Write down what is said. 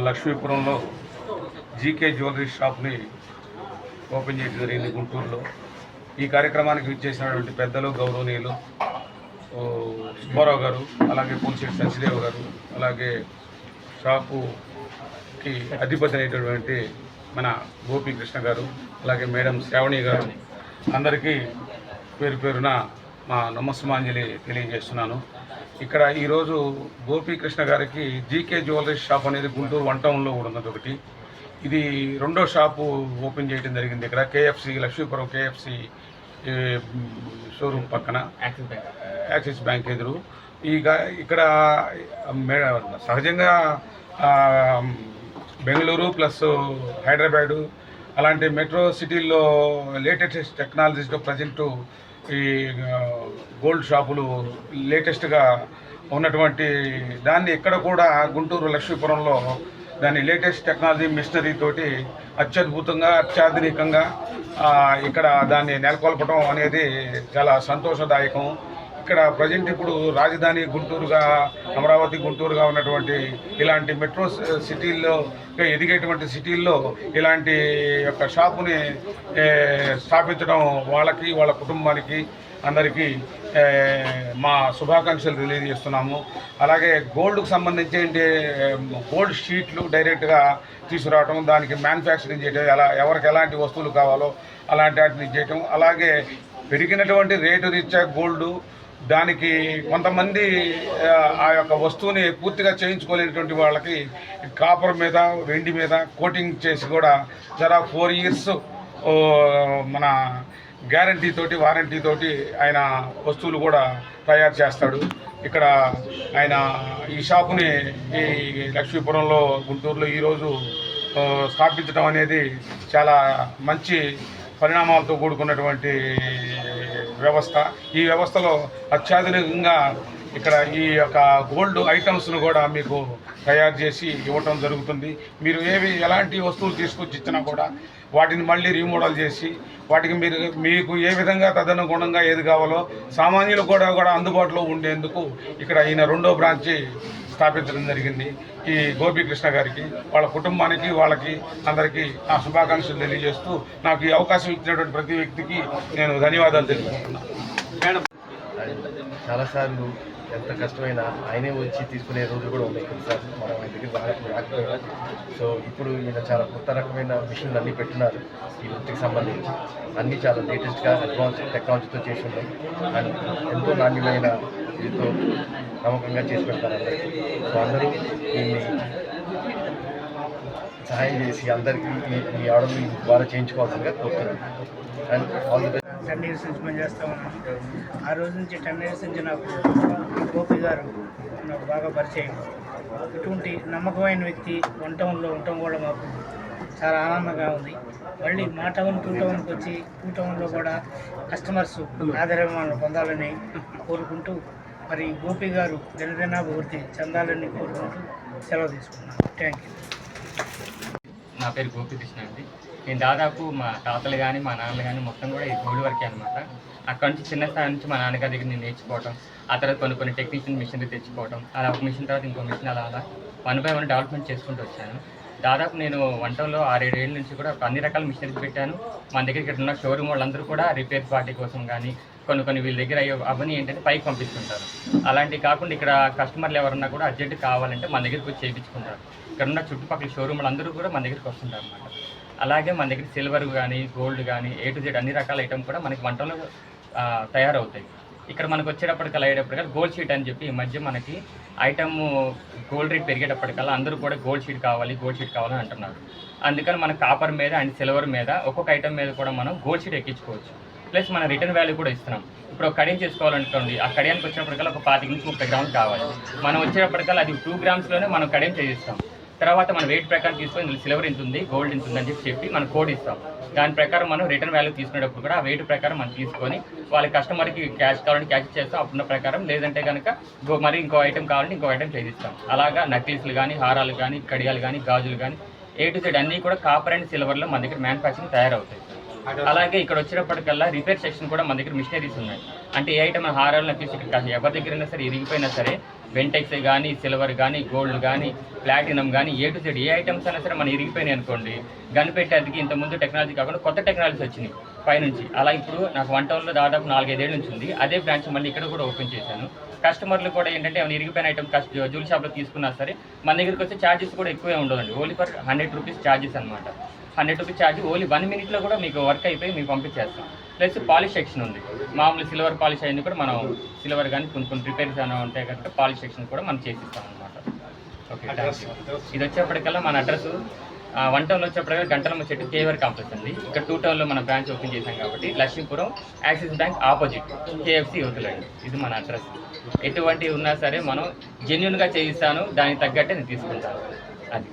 లక్ష్మీపురంలో GK jewellery షాప్ని open చేయడం జరిగింది గుంటూరులో. ఈ కార్యక్రమానికి విచ్చేసినటువంటి పెద్దలు గౌరవనీయులు సుబ్బారావు గారు, అలాగే పూలశెట్టి సత్యదేవ్ గారు, అలాగే షాపుకి అధిపతి అయినటువంటి మన గోపీకృష్ణ గారు, అలాగే మేడం శ్రావణి గారు, అందరికీ పేరు పేరున మా నమస్సుమాంజలి తెలియజేస్తున్నాను. ఇక్కడ ఈరోజు గోపీకృష్ణ గారికి జీకే జ్యువెలరీ షాప్ అనేది గుంటూరు వన్ టౌన్లో కూడా ఉన్నది ఒకటి. ఇది రెండో షాపు ఓపెన్ చేయడం జరిగింది ఇక్కడ కేఎఫ్సి, లక్ష్మీపురం కేఎఫ్సి షోరూమ్ పక్కన యాక్సిస్ బ్యాంక్ ఎదురు. ఇక్కడ సహజంగా బెంగళూరు ప్లస్ హైదరాబాదు అలాంటి మెట్రో సిటీల్లో లేటెస్ట్ టెక్నాలజీస్తో ప్రజెంటు ఈ గోల్డ్ షాపులు లేటెస్ట్గా ఉన్నటువంటి దాన్ని ఇక్కడ కూడా గుంటూరు లక్ష్మీపురంలో దాని లేటెస్ట్ టెక్నాలజీ మిషనరీ తోటి అత్యద్భుతంగా అత్యాధునికంగా ఇక్కడ దాన్ని నెలకొల్పడం అనేది చాలా సంతోషదాయకం. ఇక్కడ ప్రజెంట్ ఇప్పుడు రాజధాని గుంటూరుగా, అమరావతి గుంటూరుగా ఉన్నటువంటి ఇలాంటి మెట్రో సిటీల్లో ఎదిగేటువంటి సిటీల్లో ఇలాంటి యొక్క షాపుని స్థాపించడం వాళ్ళకి, వాళ్ళ కుటుంబానికి అందరికీ మా శుభాకాంక్షలు తెలియజేస్తున్నాము. అలాగే గోల్డ్కు సంబంధించి గోల్డ్ షీట్లు డైరెక్ట్గా తీసుకురావటం, దానికి మ్యానుఫ్యాక్చరింగ్ చేయడం, ఎవరికి ఎలాంటి వస్తువులు కావాలో అలాంటి వాటిని చేయటం, అలాగే పెరిగినటువంటి రేటు రీత్యా గోల్డ్ దానికి కొంతమంది ఆ యొక్క వస్తువుని పూర్తిగా చేయించుకోలేనటువంటి వాళ్ళకి కాపర్ మీద, వెండి మీద కోటింగ్ చేసి కూడా జరా 4 years మన గ్యారంటీ తోటి, వారంటీ తోటి ఆయన వస్తువులు కూడా తయారు చేస్తాడు. ఇక్కడ ఆయన ఈ షాపుని ఈ లక్ష్మీపురంలో గుంటూరులో ఈరోజు స్థాపించడం అనేది చాలా మంచి పరిణామాలతో కూడుకున్నటువంటి వ్యవస్థ. ఈ వ్యవస్థలో అత్యాధునికంగా ఇక్కడ ఈ యొక్క గోల్డ్ ఐటమ్స్ను కూడా మీకు తయారు చేసి ఇవ్వటం జరుగుతుంది. మీరు ఎలాంటి వస్తువులు తీసుకొచ్చి ఇచ్చినా కూడా వాటిని మళ్ళీ రీమోడల్ చేసి వాటికి మీకు ఏ విధంగా తదనుగుణంగా ఏది కావాలో సామాన్యులు కూడా అందుబాటులో ఉండేందుకు ఇక్కడ ఈయన రెండో బ్రాంచి స్థాపించడం జరిగింది. ఈ గోపీకృష్ణ గారికి, వాళ్ళ కుటుంబానికి, వాళ్ళకి అందరికీ నా శుభాకాంక్షలు తెలియజేస్తూ నాకు ఈ అవకాశం ఇచ్చినటువంటి ప్రతి వ్యక్తికి నేను ధన్యవాదాలు తెలుపుకుంటున్నాను. చాలాసార్లు ఎంత కష్టమైనా ఆయనే వచ్చి తీసుకునే రోజు కూడా ఉన్నాయి కొన్నిసార్లు, మనం ఆయన దగ్గర రాకపోయినా. సో ఇప్పుడు ఈయన చాలా కొత్త రకమైన మిషన్లు అన్నీ పెట్టినారు ఈ వృత్తికి సంబంధించి. అన్నీ చాలా లేటెస్ట్గా అడ్వాన్స్ టెక్నాలజీతో చేసి ఉన్నాయి అండ్ ఎంతో నాణ్యమైన వీటితో నమ్మకంగా చేసి పెడతారు అందరికీ. సో అందరూ దీన్ని సహాయం చేసి అందరికీ ఈ ఆర్డర్ని ద్వారా చేయించుకోవాల్సిందిగా కోరుతున్నాను. And all the best. 10 years నుంచి పనిచేస్తూ ఉన్నాను. ఆ రోజు నుంచి 10 years నుంచి నాకు గోపి గారు నాకు బాగా పరిచయం. ఇటువంటి నమ్మకమైన వ్యక్తి వన్ టౌన్లో ఉండటం కూడా మాకు చాలా ఆనందంగా ఉంది. మళ్ళీ మా టౌన్ 2 టౌన్కి వచ్చి 2 టౌన్లో కూడా కస్టమర్స్ ఆదరణ పొందాలని కోరుకుంటూ మరి గోపి గారు దినదినాభివృద్ధి చెందాలని కోరుకుంటూ సెలవు తీసుకున్నాను. Thank you. నా పేరు గోపీకృష్ణ అండి. నేను దాదాపు మా తాతలు కానీ మా నాన్నలు కానీ మొత్తం కూడా ఈ గోల్డ్ వర్కే అనమాట. అక్కడ నుంచి చిన్న స్థాయి నుంచి మా నాన్నగారి దగ్గర నేను నేర్చుకోవడం, ఆ తర్వాత కొన్ని టెక్నీషియన్ మిషన్లు తెచ్చుకోవడం, అలా ఒక మిషన్ తర్వాత ఇంకో మిషన్ అలా 1 by 1 డెవలప్మెంట్ చేసుకుంటూ వచ్చాను. దాదాపు నేను వంటల్లో 6-7 ఏళ్ళ నుంచి కూడా అన్ని రకాల మిషనరీస్ పెట్టాను. మన దగ్గర ఇక్కడ ఉన్న షోరూమ్ వాళ్ళందరూ కూడా రిపేర్ పార్టీ కోసం కానీ కొన్ని వీళ్ళ దగ్గర అవన్నీ ఏంటంటే పైకి పంపిస్తుంటారు. అలాంటివి కాకుండా ఇక్కడ కస్టమర్లు ఎవరన్నా కూడా అర్జెంట్ కావాలంటే మన దగ్గరికి వచ్చి చేయించుకుంటారు. ఇక్కడ ఉన్న చుట్టుపక్కల షోరూమ్లు అందరూ కూడా మన దగ్గరికి వస్తుంటారు అన్నమాట. అలాగే మన దగ్గర సిల్వర్ కానీ, గోల్డ్ కానీ, A to Z అన్ని రకాల ఐటమ్ కూడా మనకి వంటలో తయారవుతాయి. ఇక్కడ మనకు వచ్చేటప్పటికల్లా అయ్యేటప్పటికల్లా గోల్డ్ షీట్ అని చెప్పి ఈ మధ్య మనకి ఐటమ్ గోల్డ్ రేట్ పెరిగేటప్పటికల్లా అందరూ కూడా గోల్డ్ షీట్ కావాలని అంటున్నారు. అందుకని మన కాపర్ మీద అండ్ సిల్వర్ మీద ఒక్కొక్క ఐటమ్ మీద కూడా మనం గోల్డ్ షీట్ ఎక్కించుకోవచ్చు. ప్లస్ మన రిటర్న్ వాల్యూ కూడా ఇస్తున్నాం. ఇప్పుడు ఒక కడియం చేసుకోవాలనుకోండి, ఆ కడియానికి వచ్చినప్పటికల్లా ఒక 25 నుంచి 30 గ్రాములు కావాలి. మనం వచ్చేటప్పటికల్లా అది 2 grams మనం కడియం చేయిస్తాం. తర్వాత మన వెయిట్ ప్రకారం తీసుకొని ఇందులో సిల్వర్ ఇంత ఉంది, గోల్డ్ ఇంత ఉంది అని చెప్పి మనం కోడ్ ఇస్తాం. దాని ప్రకారం మనం రిటర్న్ వాల్యూ తీసుకునేటప్పుడు కూడా ఆ వెయిట్ ప్రకారం మనం తీసుకొని వాళ్ళ కస్టమర్కి క్యాష్ కావాలంటే క్యాష్ చేస్తాం అప్పుడున్న ప్రకారం, లేదంటే కనుక మరి ఇంకో ఐటమ్ కావాలంటే ఇంకో ఐటమ్ చేయిస్తాం. అలాగా నక్లీస్లు కానీ, హారాలు కానీ, కడియాలు కానీ, గాజులు కానీ A to Z అన్నీ కూడా కాపర్ అండ్ సిల్వర్లో మన దగ్గర మ్యానుఫ్యాక్చరింగ్ తయారవుతాయి. అలాగే ఇక్కడ వచ్చినప్పటికల్లా రిపేర్ సెక్షన్ కూడా మన దగ్గర మిషనరీస్ ఉన్నాయి. అంటే ఏ ఐటమ్ హారాలు నక్లీస్ ఇక్కడ ఎవరి దగ్గరైనా సరే ఇరిగిపోయినా సరే వెంటెక్స్ కానీ సిల్వర్ కానీ గోల్డ్ కానీ ప్లాటినం కానీ A to Z A items అయినా సరే మనం ఇరిగిపోయినాయి అనుకోండి గన్ పెట్టేందుకు ఇంతకుముందు టెక్నాలజీ కాకుండా కొత్త టెక్నాలజీస్ వచ్చినాయి పైనుంచి. అలా ఇప్పుడు నాకు 1 టౌన్లో దాదాపు 4-5 ఏళ్ళ నుంచి ఉంది. అదే బ్రాంచ్ మళ్ళీ ఇక్కడ కూడా ఓపెన్ చేశాను. కస్టమర్లు కూడా ఏంటంటే ఏమైనా ఇరిగిపోయిన ఐటమ్ జ్యువెల్ షాప్లో తీసుకున్నా సరే మన దగ్గరికి వచ్చే ఛార్జెస్ కూడా ఎక్కువే ఉండదండి. ఓన్లీ ఫర్ 100 రూపీస్ ఛార్జెస్ అనమాట. 100 రూపీస్ ఛార్జ్ ఓన్లీ 1 మినిట్లో కూడా మీకు వర్క్ అయిపోయి మీకు పంపించేస్తాం. ప్లస్ పాలిష్ సెక్షన్ ఉంది. మామూలు సిల్వర్ పాలిష్ అయింది కూడా మనం సిల్వర్ కానీ కొన్ని రిపేర్స్ అని ఉంటాయి కనుక పాలిష్ సెక్షన్ కూడా మనం చేసిస్తాం అనమాట. Okay, thank you. ఇది వచ్చేప్పటికల్లా మన అడ్రస్ 1 టౌన్లో వచ్చేప్పటికల్లా గంటలమ్మ చెట్టు కేవర్ కాంప్లెక్స్ అండి. ఇక్కడ 2 టౌన్లో మన బ్రాంచ్ ఓపెన్ చేశాం కాబట్టి Lakshmipuram Axis bank opposite KFC యువతలండి. ఇది మన అడ్రస్. ఎటువంటి ఉన్నా సరే మనం జెన్యున్గా చేయిస్తాను, దానికి తగ్గట్టే నేను తీసుకుంటాను. అది